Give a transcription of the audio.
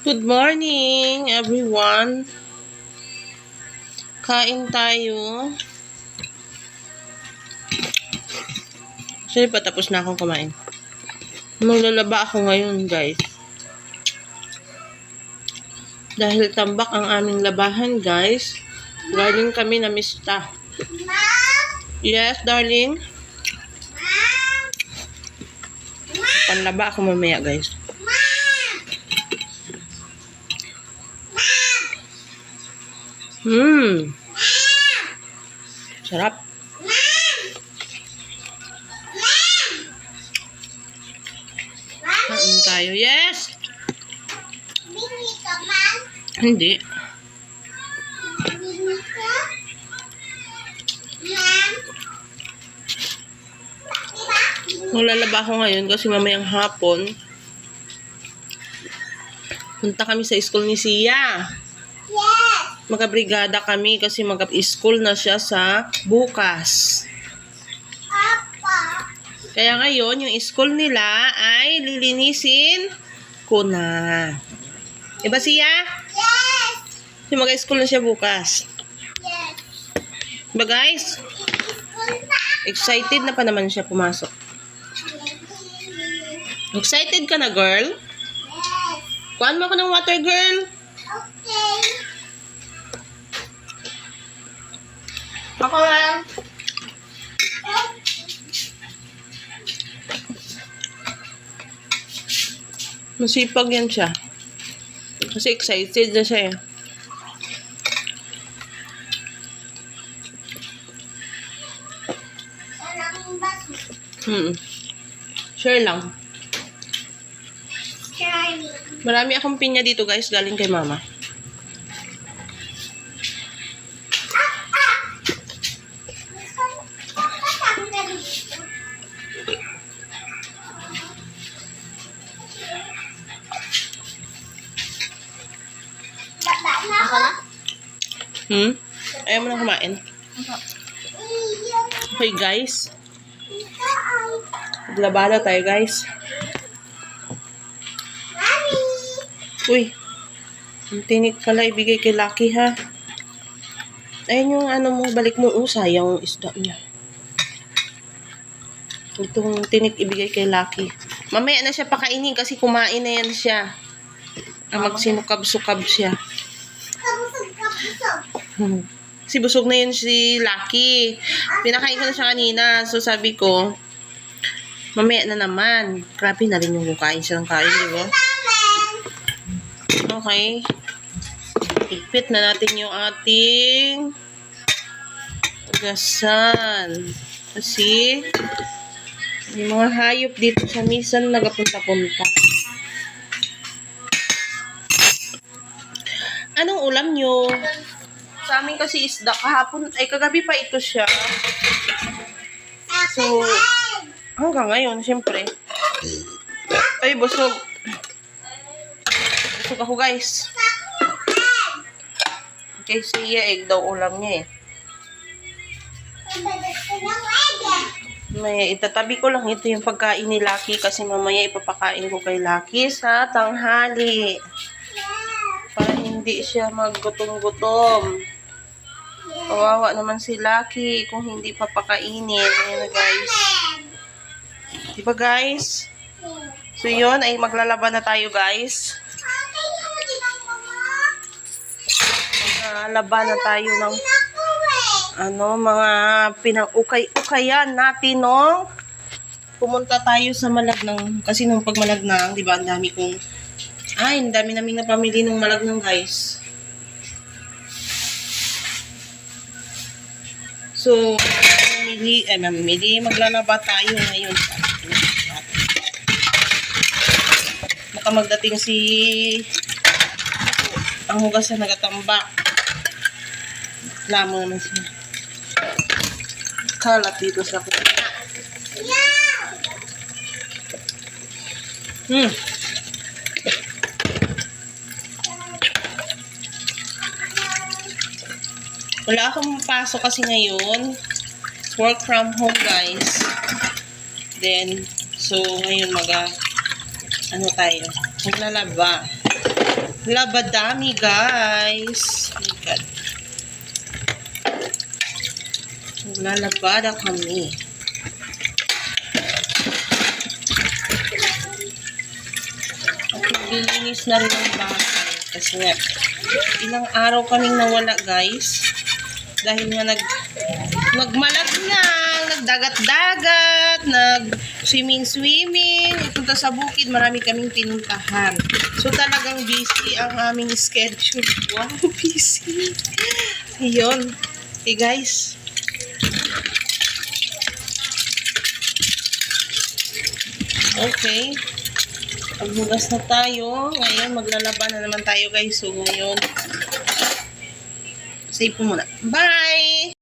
Good morning, everyone. Kain tayo. Actually, patapos na akong kumain. Maglalaba ako ngayon, guys. Dahil tambak ang aming labahan, guys. Galing kami na mista. Yes, darling? Panlaba ako mamaya, guys. Sarap. Kain tayo. Yes! Hindi. Maglalaba ako ngayon kasi mamayang hapon punta kami sa school ni Sia. Magabrigada kami kasi mag-school na siya sa bukas. Kaya ngayon, yung school nila ay lilinisin ko na. Diba Sia? Yes! Kasi mag-school na siya bukas. Yes! Diba guys? Excited na pa naman siya pumasok. Excited ka na, girl? Yes! Kuhaan mo ako ng water, girl. Okay! Ako lang. Masipag yan siya. Kasi excited na siya eh. Maraming baso. Sure lang. Charlie. Marami akong pinya dito guys, galing kay mama. Ako na? Ayaw mo na kumain. Okay guys. Maglabada tayo guys. Mami! Uy. Ang tinik pala ibigay kay Lucky ha. Ayun yung ano mo, balik mo sayang yung isda niya. Itong tinik ibigay kay Lucky. Mamaya na siya pakainin kasi kumain na yan siya. Magsinukab-sukab siya. Kabusog. Si busog na yun si Lucky. Pinakain ko na siya kanina. So sabi ko, mamaya na naman. Grabe na rin yung kain siya ng kain, di ba? Okay. Ipit na natin yung ating gasan. Kasi may mga hayop dito sa misan nagapunta-punta. Anong ulam nyo? Sa amin kasi isda kahapon, ay kagabi pa ito siya. So, hanggang ngayon, siyempre. Ay, busog. Busog ako, guys. Okay, siya, egg daw ulam niya eh. May itatabi ko lang ito yung pagkain ni Lucky kasi mamaya ipapakain ko kay Lucky sa tanghali. Para hindi siya maggutom-gutom. Kawawa naman si Lucky kung hindi papakainin. Ayan na guys. Diba guys? So yun, ay maglalaban na tayo guys. Maglalaban na tayo ng mga pinang-ukay-ukayan natin nung pumunta tayo sa Malagnang. Kasi nung pag Malagnang, diba, ang dami naming napamili ng Malagnang guys. So, maglalaba tayo ngayon. Baka magdating si ang hugas na nagatambak. Lamo naman siya. Kalat dito sa kutina. Wala akong pasok kasi ngayon. Work from home guys. Then, so ngayon maglalaba. Labadami, guys. Oh my God. Maglalabada kami. At naglilinis na rin ang bahay. Kasi nga, ilang araw kaming nawala, guys. Dahil nga nagmalaglang, nagdagat-dagat, nag-swimming-swimming, punta sa bukid, marami kaming pinuntahan. So talagang busy ang aming schedule. Wow, busy. Ayun. Okay, guys. Okay. Paghugas na tayo. Ngayon, maglalaban na naman tayo, guys. So, ngayon, save po muna. Bye!